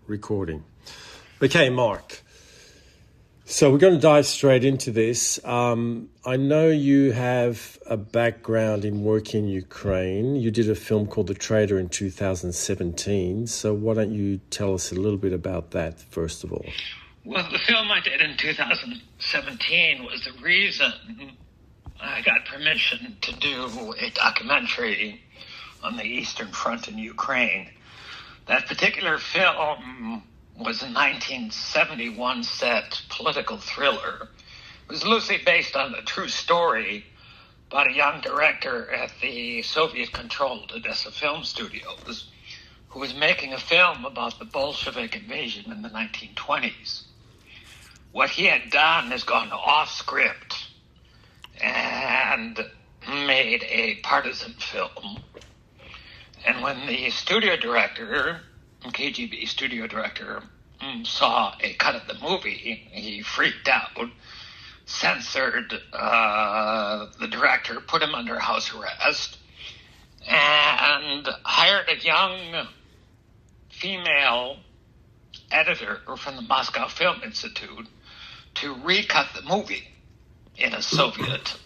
recording. Okay, Mark. So we're going to dive straight into this. I know you have a background in working in Ukraine. You did a film called The Trader in 2017. So why don't you tell us a little bit about that, first of all? Well, the film I did in 2017 was the reason I got permission to do a documentary on the Eastern Front in Ukraine. That particular film was a 1971 set political thriller. It was loosely based on a true story about a young director at the Soviet-controlled Odessa Film Studios who was making a film about the Bolshevik invasion in the 1920s. What he had done is gone off script and made a partisan film. And when the studio director, KGB studio director, saw a cut of the movie, he freaked out, censored the director, put him under house arrest, and hired a young female editor from the Moscow Film Institute to recut the movie in a Soviet,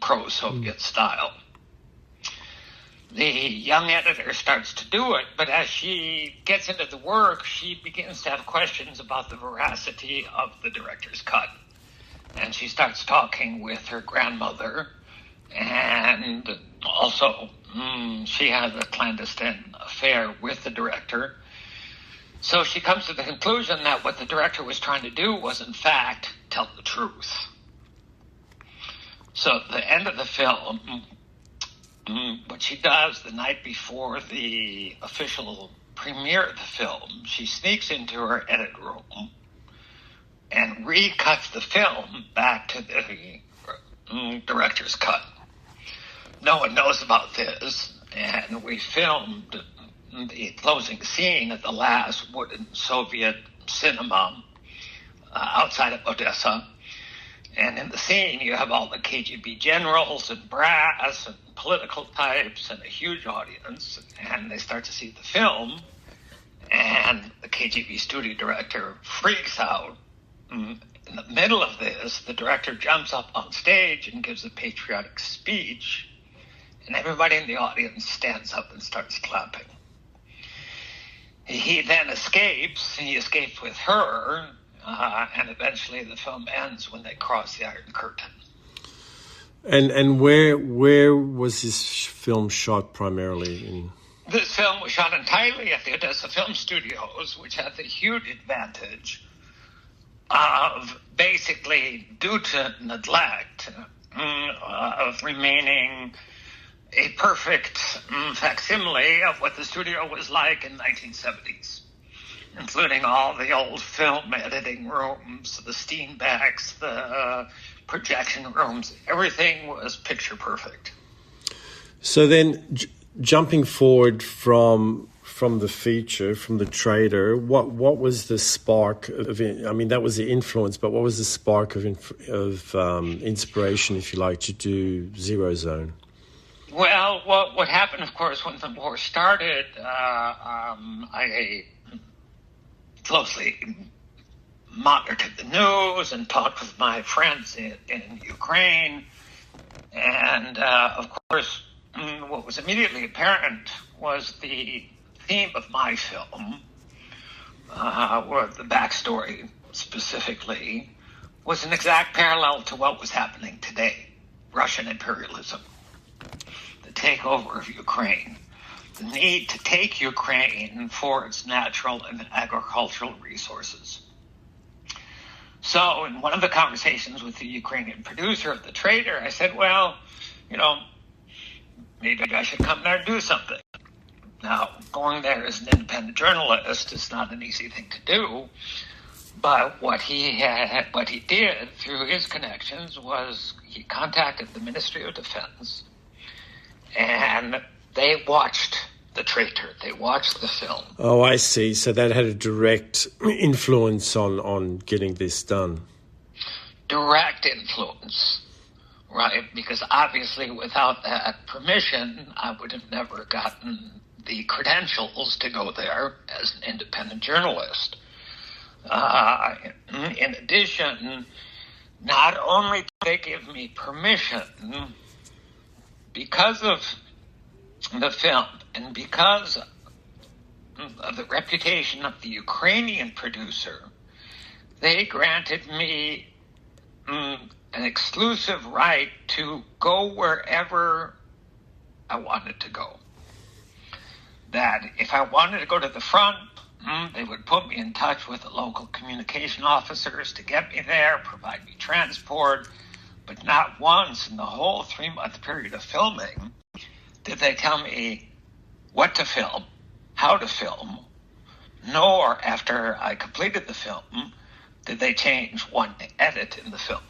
pro-Soviet style. The young editor starts to do it, but as she gets into the work, she begins to have questions about the veracity of the director's cut. And she starts talking with her grandmother, and also she has a clandestine affair with the director. So she comes to the conclusion that what the director was trying to do was, in fact, tell the truth. So at the end of the film, what she does the night before the official premiere of the film, she sneaks into her edit room and recuts the film back to the director's cut. No one knows about this, and we filmed the closing scene at the last wooden Soviet cinema outside of Odessa. And in the scene, you have all the KGB generals and brass and political types and a huge audience. And they start to see the film, and the KGB studio director freaks out. In the middle of this, the director jumps up on stage and gives a patriotic speech, and everybody in the audience stands up and starts clapping. He then escapes. He escapes with her. And eventually the film ends when they cross the Iron Curtain. And where was this film shot primarily? This film was shot entirely at the Odessa Film Studios, which had the huge advantage of basically, due to neglect, of remaining a perfect facsimile of what the studio was like in the 1970s. Including all the old film editing rooms, the Steenbecks, the projection rooms. Everything was picture perfect. So then, jumping forward from the feature, from The Trader, what was the spark of it? I mean, that was the influence, but what was the spark of inspiration, if you like, to do Zero Zone? Well, what happened, of course, when the war started, I closely monitored the news and talked with my friends in Ukraine. And, of course, what was immediately apparent was the theme of my film, or the backstory specifically, was an exact parallel to what was happening today. Russian imperialism, the takeover of Ukraine. The need to take Ukraine for its natural and agricultural resources. So in one of the conversations with the Ukrainian producer of The Trader, I said, well, maybe I should come there and do something. Now, going there as an independent journalist is not an easy thing to do, but what he did through his connections was he contacted the Ministry of Defense, and they watched The Trader. They watched the film. Oh, I see. So that had a direct influence on getting this done. Direct influence, right? Because obviously without that permission, I would have never gotten the credentials to go there as an independent journalist. In addition, not only did they give me permission, because of the film and because of the reputation of the Ukrainian producer, they granted me an exclusive right to go wherever I wanted to go. That if I wanted to go to the front, they would put me in touch with the local communication officers to get me there, provide me transport, but not once in the whole 3-month period of filming did they tell me what to film, how to film, nor after I completed the film did they change one edit in the film.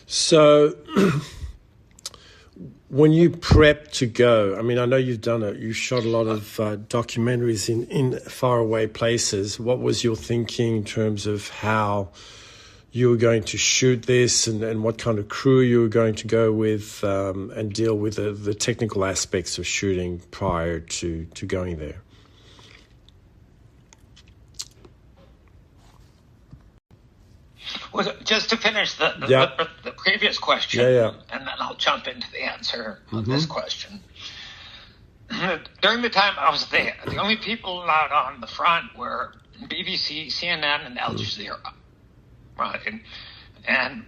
So when you prep to go, I mean, I know you've done it. You shot a lot of documentaries in faraway places. What was your thinking in terms of how you were going to shoot this and what kind of crew you were going to go with and deal with the technical aspects of shooting prior to going there? Well, just to finish the previous question, and then I'll jump into the answer of this question. During the time I was there, the only people allowed on the front were BBC, CNN, and Al Jazeera. Right,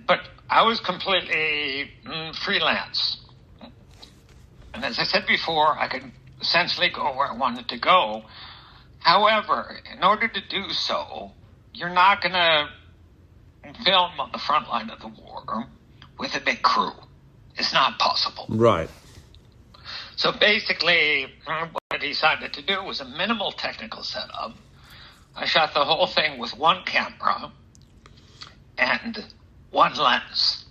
but I was completely freelance, and as I said before, I could essentially go where I wanted to go. However, in order to do so, you're not going to film on the front line of the war with a big crew. It's not possible. Right. So basically, what I decided to do was a minimal technical setup. I shot the whole thing with one camera and one lens,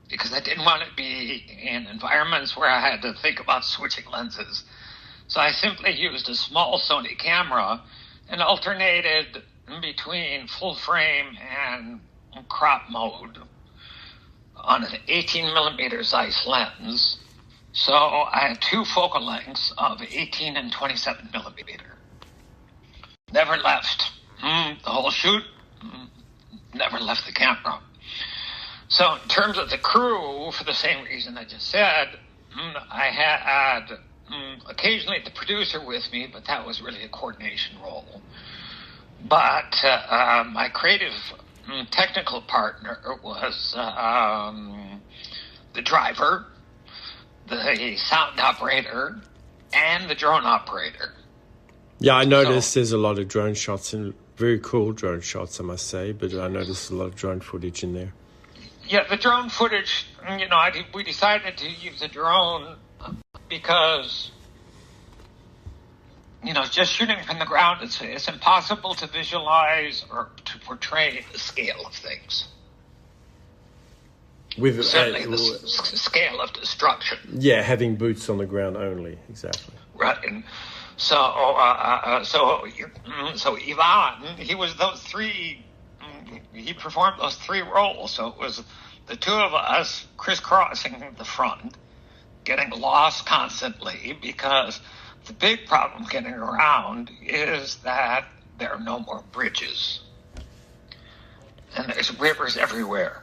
because I didn't want to be in environments where I had to think about switching lenses. So I simply used a small Sony camera and alternated between full frame and crop mode on an 18 millimeter Zeiss lens. So I had two focal lengths of 18 and 27 millimeter. Never left the whole shoot. Never left the camera. So in terms of the crew, for the same reason I just said, I had occasionally the producer with me, but that was really a coordination role. But my creative technical partner was the driver, the sound operator, and the drone operator. Yeah, I noticed there's a lot of drone shots, and very cool drone shots, I must say, but I noticed a lot of drone footage in there. Yeah, the drone footage, we decided to use a drone because, just shooting from the ground, it's impossible to visualize or to portray the scale of things. With certainly the scale of destruction. Yeah, having boots on the ground only, exactly. Right, and so Ivan, he performed those three roles. So it was the two of us crisscrossing the front, getting lost constantly, because the big problem getting around is that there are no more bridges. And there's rivers everywhere.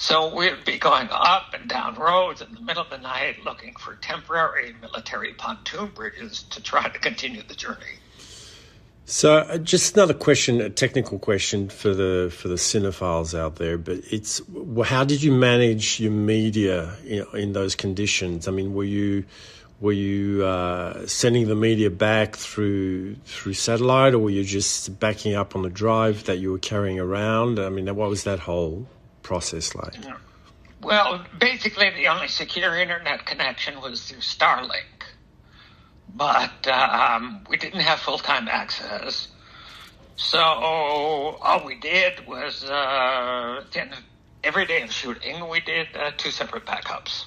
So we'd be going up and down roads in the middle of the night looking for temporary military pontoon bridges to try to continue the journey. So just another question, a technical question for the cinephiles out there, but it's how did you manage your media in those conditions? I mean, were you sending the media back through satellite, or were you just backing up on the drive that you were carrying around? I mean, what was that whole process like? Well, basically the only secure internet connection was through Starlink. But we didn't have full-time access. So all we did was, every day of shooting, we did 2 separate backups.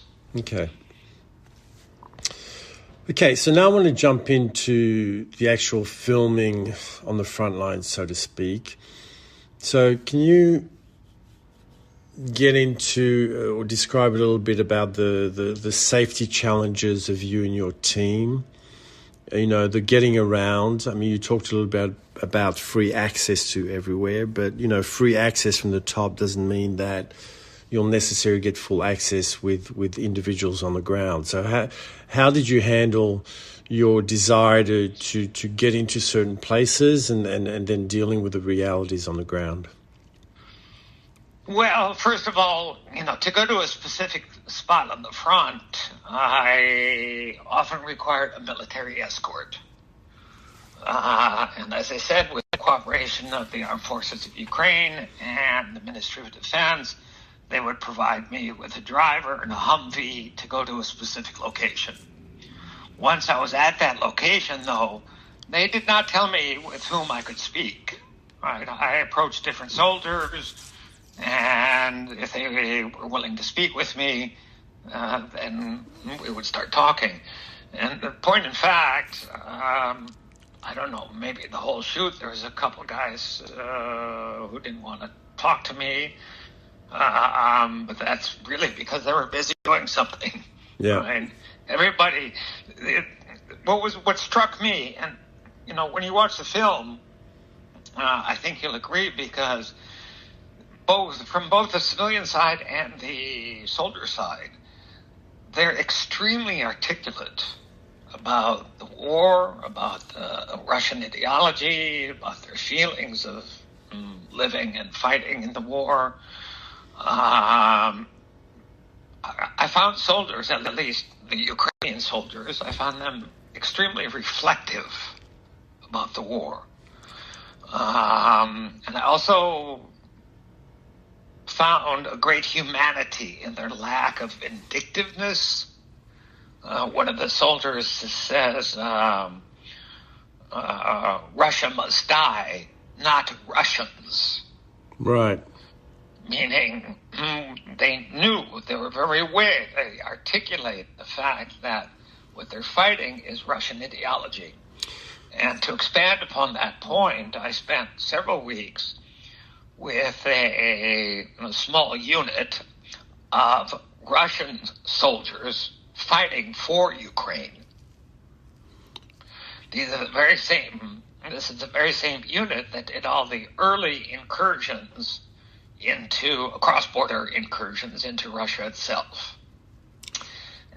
Okay, so now I want to jump into the actual filming on the front lines, so to speak. So can you get into or describe a little bit about the safety challenges of you and your team the getting around. I mean, you talked a little bit about free access to everywhere, but, free access from the top doesn't mean that you'll necessarily get full access with individuals on the ground. So how did you handle your desire to get into certain places and then dealing with the realities on the ground? Well, first of all, to go to a specific spot on the front, I often required a military escort. And as I said, with the cooperation of the Armed Forces of Ukraine and the Ministry of Defense, they would provide me with a driver and a Humvee to go to a specific location. Once I was at that location, though, they did not tell me with whom I could speak. Right? I approached different soldiers, and if they were willing to speak with me, then we would start talking. And the point in fact, I don't know, maybe the whole shoot, there was a couple guys who didn't want to talk to me, but that's really because they were busy doing something. Yeah. Right? Everybody, what struck me, and when you watch the film, I think you'll agree, because from both the civilian side and the soldier side, they're extremely articulate about the war, about the Russian ideology, about their feelings of living and fighting in the war. I found soldiers, at least the Ukrainian soldiers, I found them extremely reflective about the war. And I also found a great humanity in their lack of vindictiveness. One of the soldiers says, Russia must die, not Russians. Right. Meaning they knew, they were very aware, they articulate the fact that what they're fighting is Russian ideology. And to expand upon that point, I spent several weeks with a small unit of Russian soldiers fighting for Ukraine. This is the very same unit that did all the early incursions cross-border incursions into Russia itself.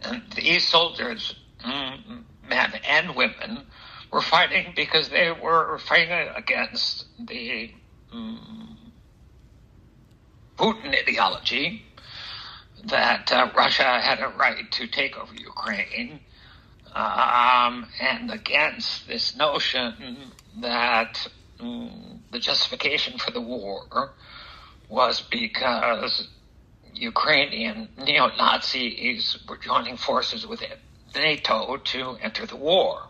And these soldiers, men and women, were fighting because they were fighting against the Putin ideology that Russia had a right to take over Ukraine, and against this notion that the justification for the war was because Ukrainian neo-Nazis were joining forces with NATO to enter the war.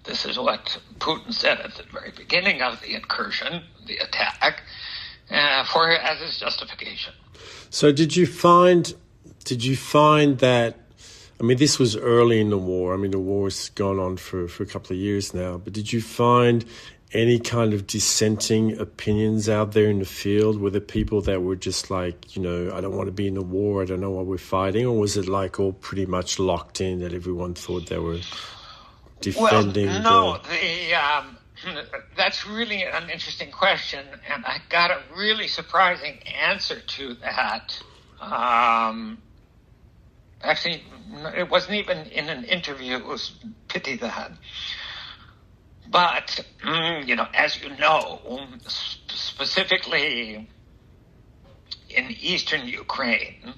This is what Putin said at the very beginning of the incursion, the attack, as his justification. So did you find that, I mean, this was early in the war. I mean, the war's gone on for a couple of years now, but did you find any kind of dissenting opinions out there in the field? Were there people that were just like, I don't want to be in the war, I don't know why we're fighting? Or was it like all pretty much locked in that everyone thought they were defending? Well, no, that's really an interesting question, and I got a really surprising answer to that. Actually, it wasn't even in an interview. It was pity that. But, as you know, specifically in eastern Ukraine,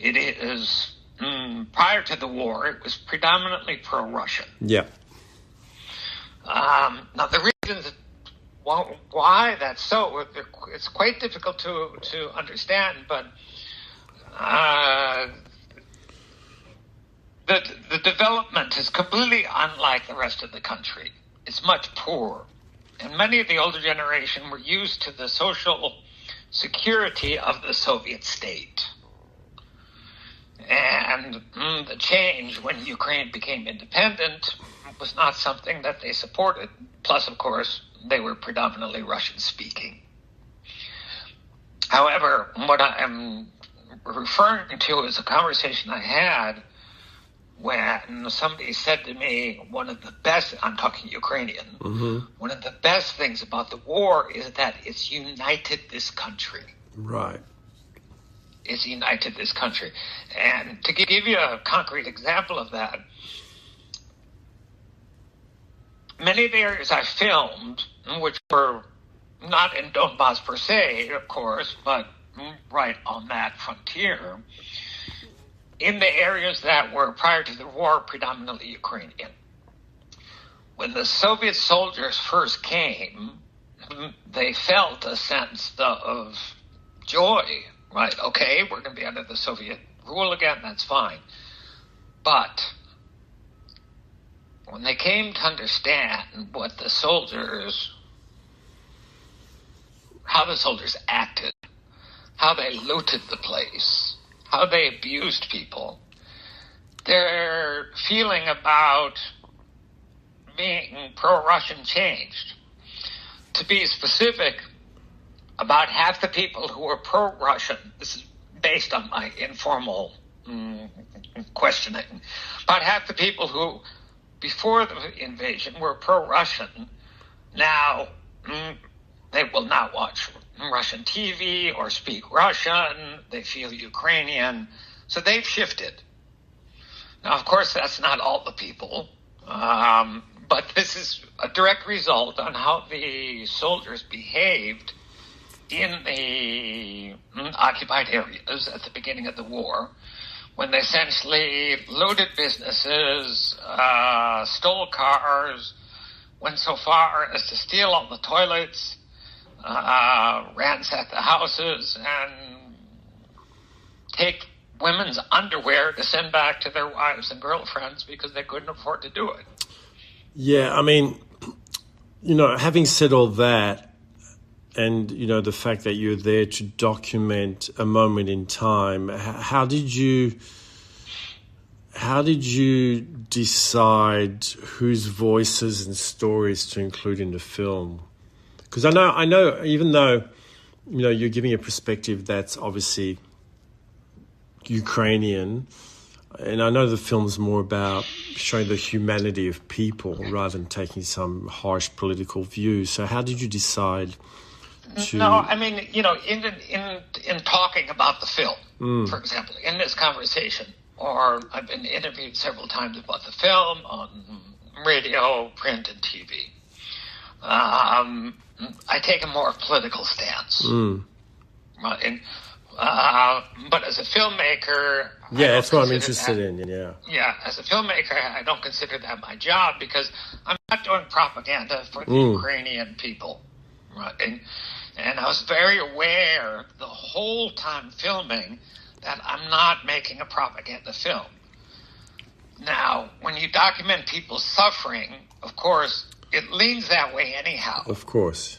it is, prior to the war, it was predominantly pro-Russian. Yeah. Now, the reasons why that's so, it's quite difficult to understand, but the development is completely unlike the rest of the country. It's much poorer. And many of the older generation were used to the social security of the Soviet state. And the change when Ukraine became independent was not something that they supported. Plus, of course, they were predominantly Russian-speaking. However, what I am referring to is a conversation I had when somebody said to me, one of the best, I'm talking Ukrainian, one of the best things about the war is that it's united this country. Right. It's united this country. And to give you a concrete example of that, many of the areas I filmed, which were not in Donbass per se, of course, but right on that frontier, in the areas that were, prior to the war, predominantly Ukrainian. When the Soviet soldiers first came, they felt a sense of joy, right? Okay, we're going to be under the Soviet rule again, that's fine. But when they came to understand what the soldiers, how the soldiers acted, how they looted the place, how they abused people, their feeling about being pro-Russian changed. To be specific, about half the people who were pro-Russian, this is based on my informal questioning, about half the people who, before the invasion, were pro-Russian, now they will not watch Russian TV or speak Russian. They feel Ukrainian. So they've shifted. Now, of course, that's not all the people. But this is a direct result on how the soldiers behaved in the occupied areas at the beginning of the war, when they essentially looted businesses, stole cars, went so far as to steal all the toilets, ransack the houses, and take women's underwear to send back to their wives and girlfriends because they couldn't afford to do it. Yeah, I mean, having said all that, and, the fact that you're there to document a moment in time, how did you decide whose voices and stories to include in the film? Because I know, even though, you're giving a perspective that's obviously Ukrainian, and I know the film's more about showing the humanity of people rather than taking some harsh political view. So how did you decide to... No, I mean, in talking about the film, for example, in this conversation, or I've been interviewed several times about the film on radio, print, and TV. I take a more political stance. Right? But as a filmmaker... Yeah, that's what I'm interested in, yeah. Yeah, as a filmmaker, I don't consider that my job because I'm not doing propaganda for the Ukrainian people. Right? And I was very aware the whole time filming that I'm not making a propaganda film. Now, when you document people's suffering, of course, it leans that way anyhow. Of course.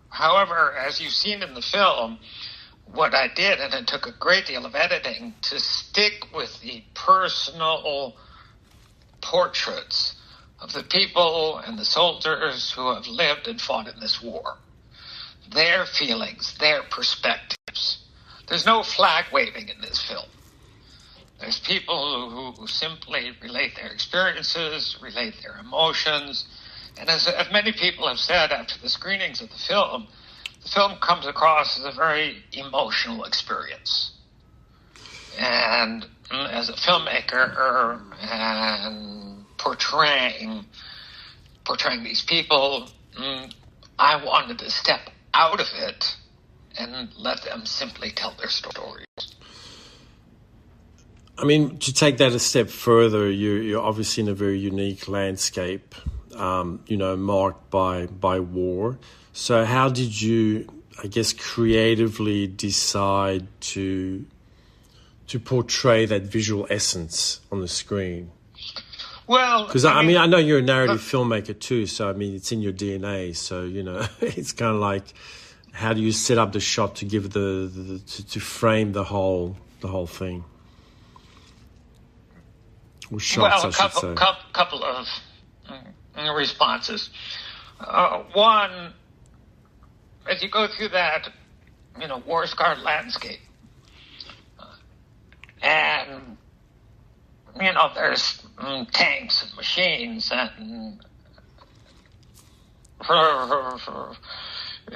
However, as you've seen in the film, what I did, and it took a great deal of editing, to stick with the personal portraits of the people and the soldiers who have lived and fought in this war. Their feelings, their perspectives. There's no flag waving in this film. There's people who simply relate their experiences, relate their emotions. And as many people have said after the screenings of the film comes across as a very emotional experience. And as a filmmaker and portraying these people, I wanted to step out of it and let them simply tell their stories. I mean, to take that a step further, you're obviously in a very unique landscape, marked by war. So how did you, I guess, creatively decide to portray that visual essence on the screen? Well, because I mean, I know you're a narrative filmmaker too, so I mean, it's in your DNA. So it's kind of like, how do you set up the shot to give to frame the whole thing? Or shots, well, I should say. Couple of responses. One, as you go through that, war-scarred landscape, and there's tanks and machines and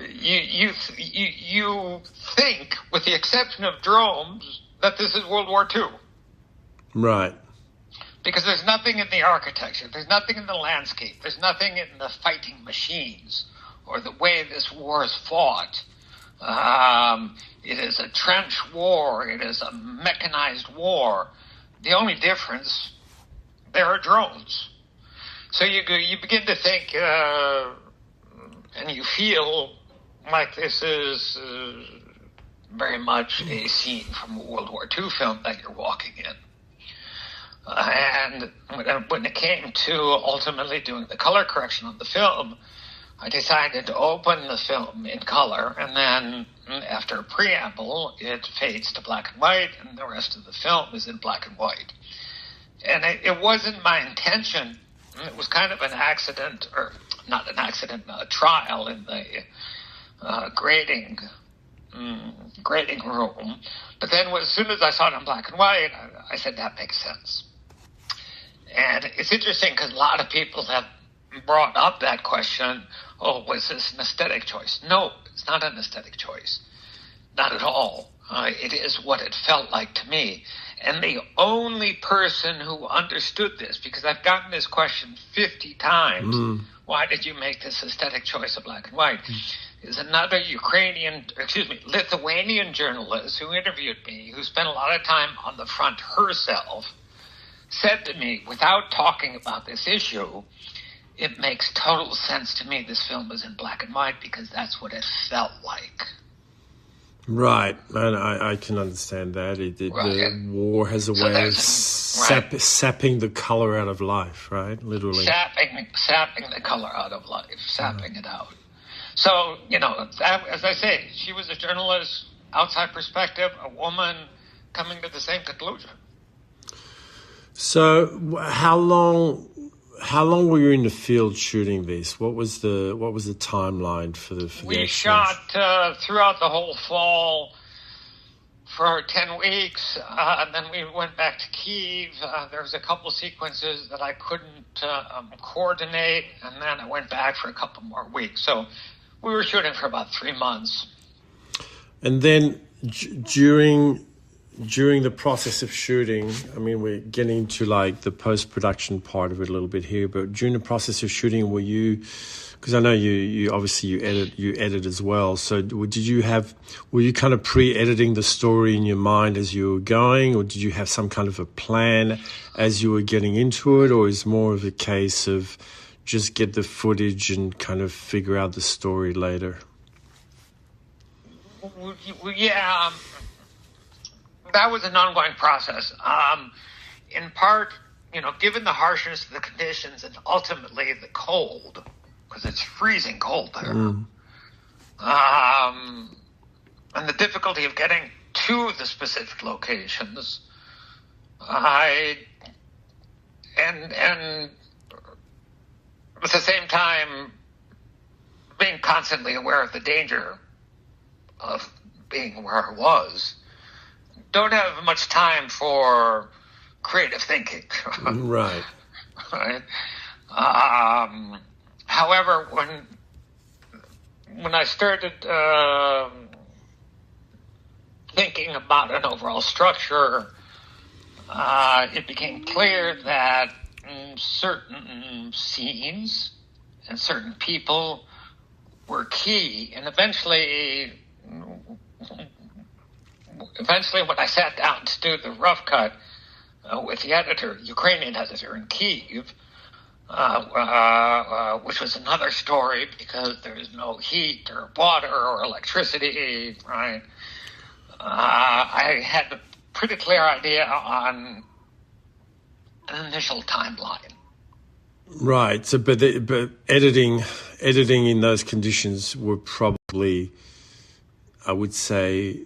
you think, with the exception of drones, that this is World War II. Right. Because there's nothing in the architecture, there's nothing in the landscape, there's nothing in the fighting machines or the way this war is fought. It is a trench war, it is a mechanized war. The only difference, there are drones. So you begin to think, and you feel like this is very much a scene from a World War II film that you're walking in. And when it came to ultimately doing the color correction on the film, I decided to open the film in color, and then after a preamble, it fades to black and white, and the rest of the film is in black and white. And it wasn't my intention. It was kind of an accident, or not an accident, a trial in the grading room. But then as soon as I saw it in black and white, I said, that makes sense. And it's interesting because a lot of people have brought up that question, was this an aesthetic choice? No, it's not an aesthetic choice. Not at all. It is what it felt like to me. And the only person who understood this, because I've gotten this question 50 times, why did you make this aesthetic choice of black and white, is another Lithuanian journalist who interviewed me, who spent a lot of time on the front herself, said to me, without talking about this issue, it makes total sense to me this film is in black and white because that's what it felt like. Right, and I can understand that. The war has a way of sapping the color out of life, right? Literally. Sapping the color out of life, sapping it out. So, as I say, she was a journalist, outside perspective, a woman coming to the same conclusion. So, how long were you in the field shooting this? What was the timeline for the We shot throughout the whole fall for 10 weeks, and then we went back to Kyiv. There was a couple sequences that I couldn't coordinate, and then I went back for a couple more weeks. So we were shooting for about 3 months. And then during the process of shooting, I mean, we're getting to like the post-production part of it a little bit here, but during the process of shooting, were you, because I know you obviously you edit as well, so were you kind of pre-editing the story in your mind as you were going, or did you have some kind of a plan as you were getting into it, or is more of a case of just get the footage and kind of figure out the story later? Yeah, that was an ongoing process. In part, given the harshness of the conditions and ultimately the cold, because it's freezing cold there, and the difficulty of getting to the specific locations, and at the same time being constantly aware of the danger of being where I was, don't have much time for creative thinking. Right. Right. However, when I started thinking about an overall structure, it became clear that certain scenes and certain people were key, and eventually when I sat down to do the rough cut with the Ukrainian editor in Kyiv, which was another story because there is no heat or water or electricity, right? I had a pretty clear idea on an initial timeline. Right. So, but editing in those conditions were probably, I would say,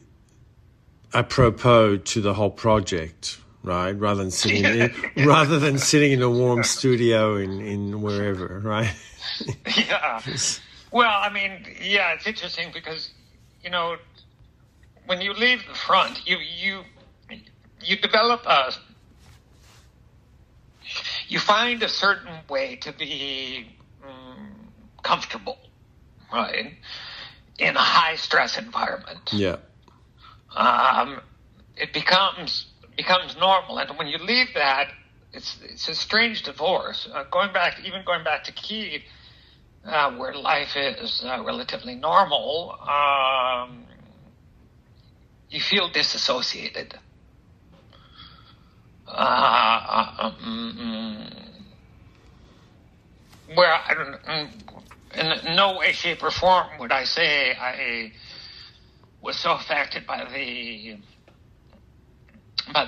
apropos to the whole project, right? Rather than sitting in a warm studio in wherever, right? Yeah. Well, I mean, yeah, it's interesting because when you leave the front, you develop a you find a certain way to be comfortable, right, in a high-stress environment. Yeah. It becomes normal, and when you leave that, it's a strange divorce. Going back to Kiev, where life is relatively normal, you feel disassociated. Where in no way, shape, or form would I say I was so affected by the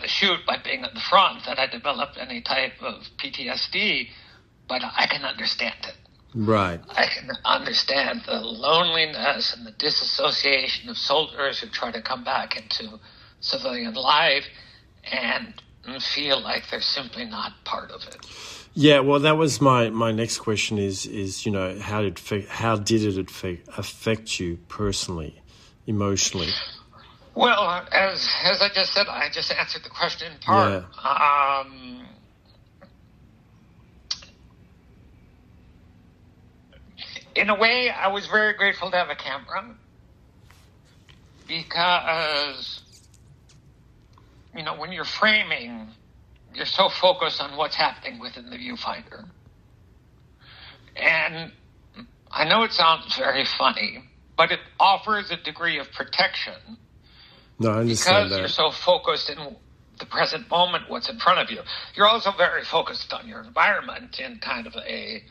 shoot, by being at the front, that I developed any type of PTSD, but I can understand it. Right. I can understand the loneliness and the disassociation of soldiers who try to come back into civilian life and feel like they're simply not part of it. Yeah, well, that was my next question is how did it affect you personally, emotionally? Well, as I just said, I just answered the question in part. Yeah. In a way, I was very grateful to have a camera because, when you're framing, you're so focused on what's happening within the viewfinder. And I know it sounds very funny, but it offers a degree of protection. No, I understand because you're so focused in the present moment, what's in front of you. You're also very focused on your environment in kind of the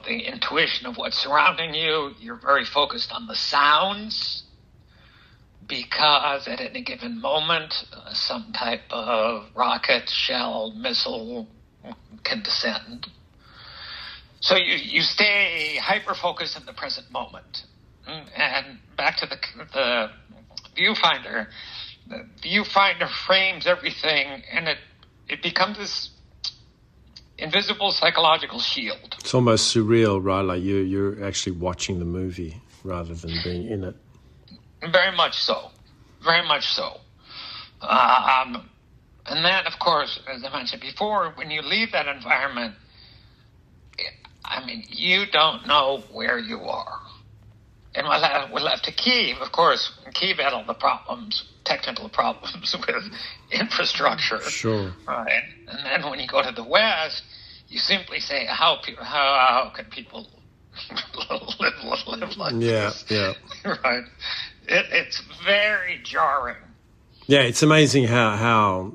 intuition of what's surrounding you. You're very focused on the sounds because at any given moment, some type of rocket, shell, missile can descend. So you stay hyper-focused in the present moment. And back to the viewfinder. The viewfinder frames everything, and it becomes this invisible psychological shield. It's almost surreal, right? Like you're actually watching the movie rather than being in it. Very much so. Very much so. And then, of course, as I mentioned before, when you leave that environment, you don't know where you are. And we left to Kiev. Of course, Kiev had all the technical problems with infrastructure. Sure. Right. And then when you go to the West, you simply say, how can people live like this? Yeah. Right. It's very jarring. Yeah, it's amazing how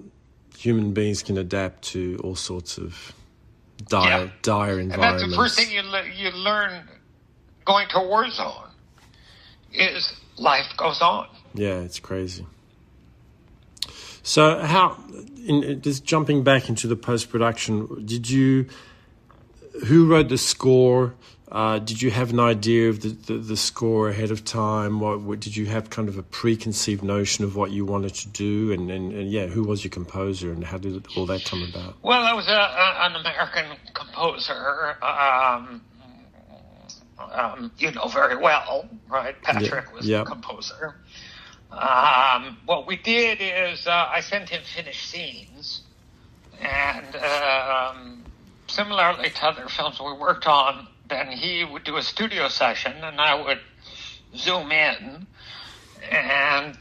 human beings can adapt to all sorts of dire environments. And that's the first thing you learn going to a war zone. Is life goes on. Yeah, it's crazy. So just jumping back into the post-production, who wrote the score? Did you have an idea of the score ahead of time? What did you have kind of a preconceived notion of what you wanted to do? And who was your composer and how did all that come about? Well, I was an American composer. You know very well, right? Patrick was the composer. What we did is I sent him finished scenes, and similarly to other films we worked on, then he would do a studio session, and I would zoom in, and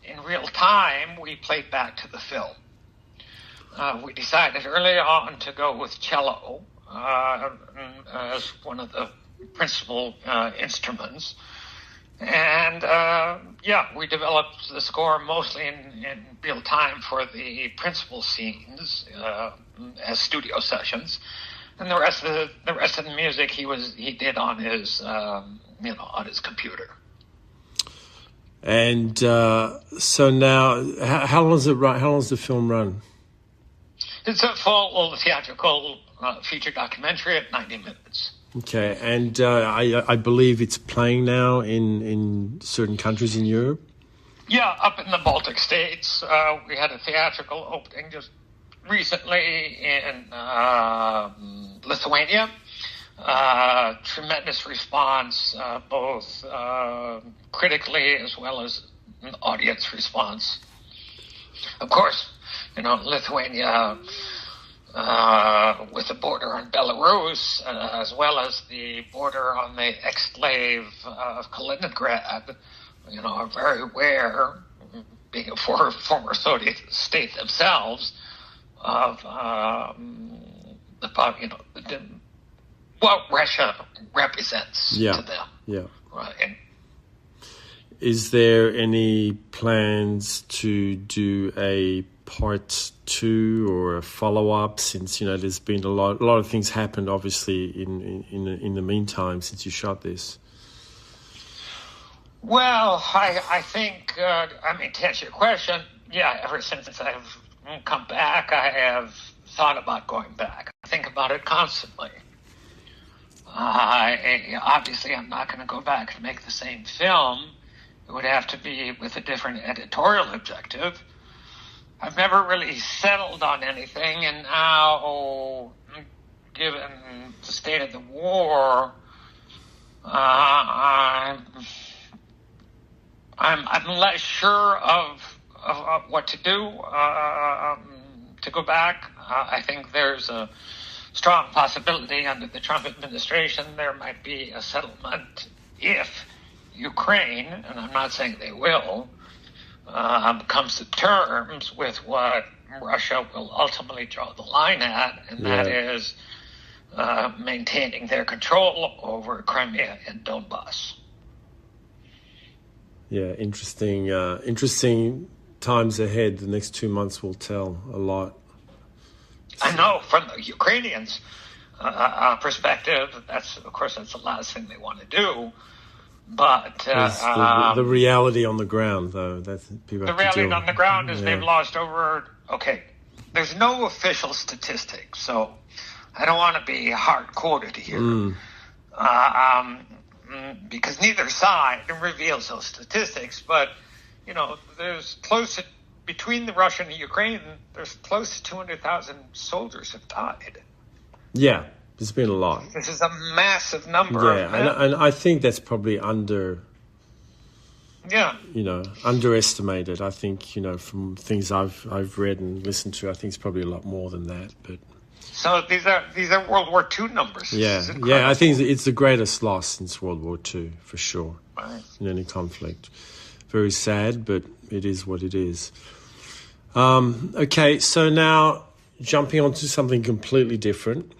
in real time, we played back to the film. We decided early on to go with cello as one of the principal instruments. And, we developed the score mostly in real time for the principal scenes as studio sessions. And the rest of the music he did on his on his computer. And so now, how long does it run? How long does the film run? It's a full theatrical feature documentary at 90 minutes. Okay, and I believe it's playing now in certain countries in Europe? Yeah, up in the Baltic states. We had a theatrical opening just recently in Lithuania. Tremendous response, both critically as well as an audience response. Of course, Lithuania with the border on Belarus, as well as the border on the exclave of Kaliningrad, are very aware, being a former Soviet state themselves, of what Russia represents to them. Yeah. Right. Is there any plans to do a part 2 or a follow-up, since there's been a lot of things happened obviously in the meantime since you shot this? Well, I think to answer your question, ever since I've come back, I have thought about going back. I think about it constantly. Obviously, I'm not going to go back and make the same film. It would have to be with a different editorial objective. I've never really settled on anything, and now, given the state of the war, I'm less sure of what to do to go back. I think there's a strong possibility under the Trump administration there might be a settlement if Ukraine, and I'm not saying they will, comes to terms with what Russia will ultimately draw the line at, and that is maintaining their control over Crimea and Donbass. Yeah, interesting times ahead. The next 2 months will tell a lot. I know from the Ukrainians' perspective, that's the last thing they want to do. But the reality on the ground, though, that's people. The reality on the ground is they've lost over. Okay, there's no official statistics, so I don't want to be hard quoted here, because neither side reveals those statistics. But there's between the Russia and the Ukraine, there's close to 200,000 soldiers have died. Yeah. There's been a lot. This is a massive number. Yeah, and I think that's probably underestimated. I think, from things I've read and listened to, I think it's probably a lot more than that. But so these are World War II numbers. Yeah, I think it's the greatest loss since World War II, for sure, in any conflict. Very sad, but it is what it is. Okay, so now jumping on to something completely different.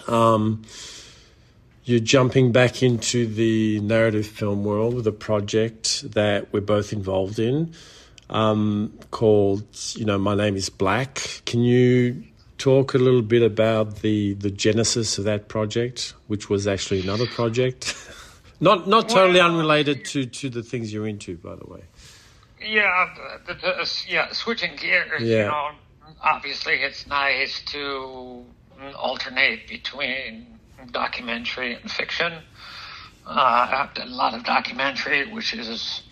You're jumping back into the narrative film world with a project that we're both involved in, called, My Name is Black. Can you talk a little bit about the genesis of that project, which was actually another project? not totally unrelated to the things you're into, by the way. Switching gears, obviously it's nice to alternate between documentary and fiction. I've done a lot of documentary, which is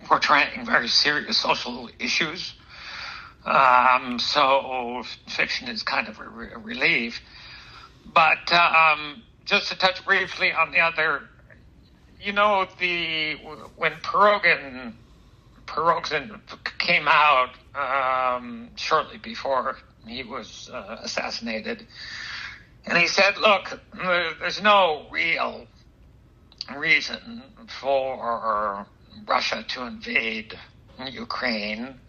portraying very serious social issues. So fiction is kind of a relief. But just to touch briefly on the other, when Pirogin came out shortly before he was assassinated, and he said, look, there's no real reason for Russia to invade Ukraine,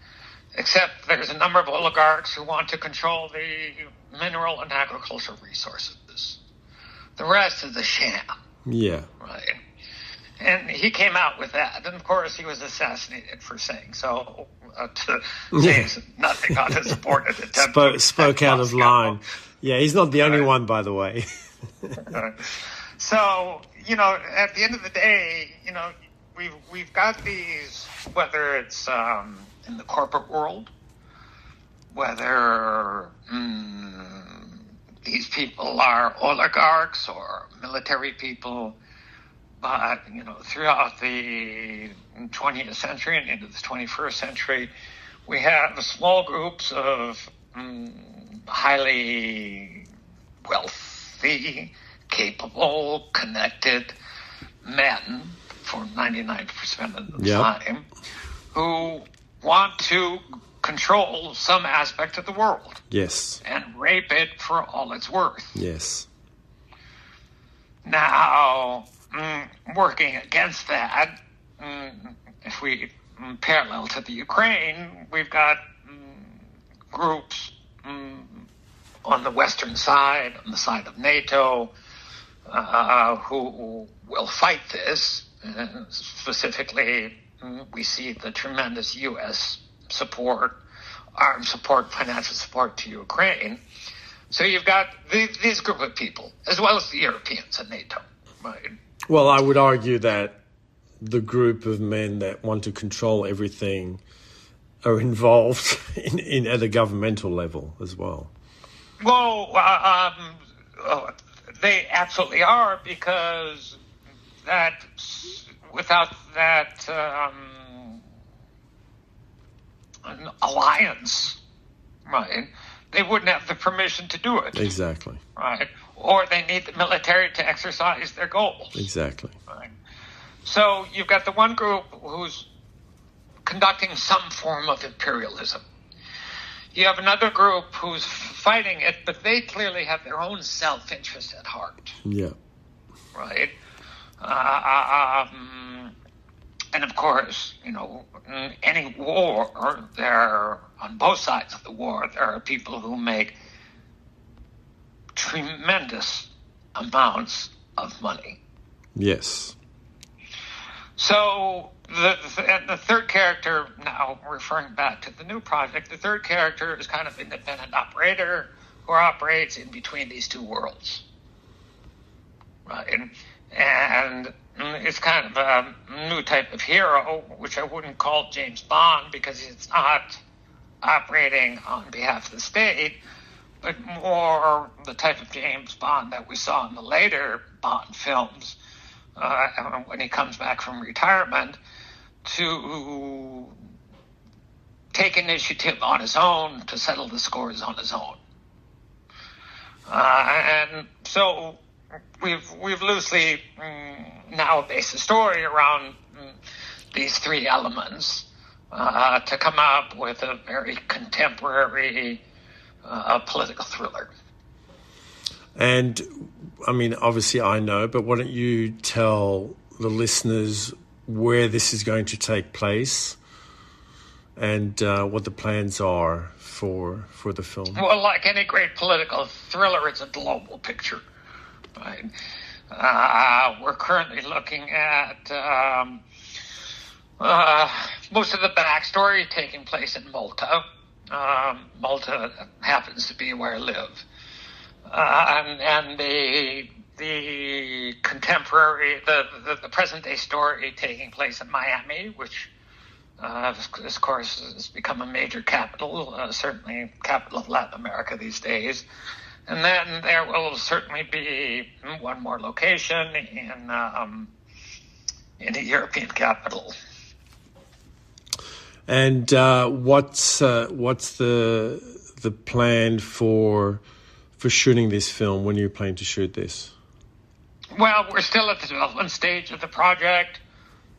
except there's a number of oligarchs who want to control the mineral and agricultural resources. The rest is a sham. Yeah. Right. And he came out with that. And, of course, he was assassinated for saying so. To say nothing on his supported attempt. Spoke out of line. Yeah, he's not the only one, by the way. So, at the end of the day, we've got these, whether it's in the corporate world, whether these people are oligarchs or military people, but, throughout the 20th century and into the 21st century, we have small groups of highly wealthy, capable, connected men for 99% of the time who want to control some aspect of the world. Yes. And rape it for all it's worth. Yes. Now, working against that, if we parallel to the Ukraine, we've got groups on the Western side, on the side of NATO, who will fight this. Specifically, we see the tremendous U.S. support, armed support, financial support to Ukraine. So you've got these group of people, as well as the Europeans and NATO. Right? Well, I would argue that the group of men that want to control everything are involved in at a governmental level as well. Well, they absolutely are, because that without that an alliance, right, they wouldn't have the permission to do it. Exactly. Right. Or they need the military to exercise their goals. Exactly. Right. So you've got the one group who's conducting some form of imperialism. You have another group who's fighting it, but they clearly have their own self-interest at heart. Yeah. Right? And of course, you know, in any war, on both sides of the war, there are people who make tremendous amounts of money. Yes. So the third character, now referring back to the new project, the third character is kind of an independent operator who operates in between these two worlds. Right? And it's kind of a new type of hero, which I wouldn't call James Bond, because it's not operating on behalf of the state, but more the type of James Bond that we saw in the later Bond films, when he comes back from retirement, to take initiative on his own, to settle the scores on his own. And so we've loosely now based the story around these three elements to come up with a very contemporary political thriller. And, I mean, obviously I know, but why don't you tell the listeners where this is going to take place and what the plans are for the film? Well, like any great political thriller, it's a global picture. Right? We're currently looking at most of the backstory taking place in Malta. Malta happens to be where I live. And the contemporary, the present day story taking place in Miami, which of course has become a major capital, certainly capital of Latin America these days. And then there will certainly be one more location in a European capital. And what's the plan for shooting this film? When are you planning to shoot this? Well, we're still at the development stage of the project.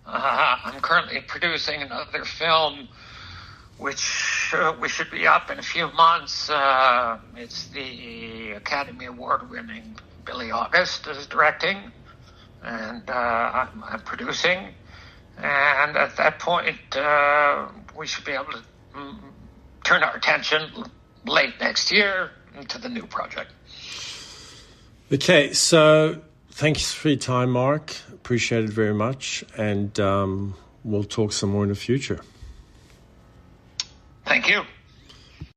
I'm currently producing another film, which we should be up in a few months. It's the Academy Award-winning Billy August is directing, and I'm producing. And at that point, we should be able to turn our attention late next year to the new project. Okay, so thanks for your time, Mark. Appreciate it very much, and we'll talk some more in the future. Thank you.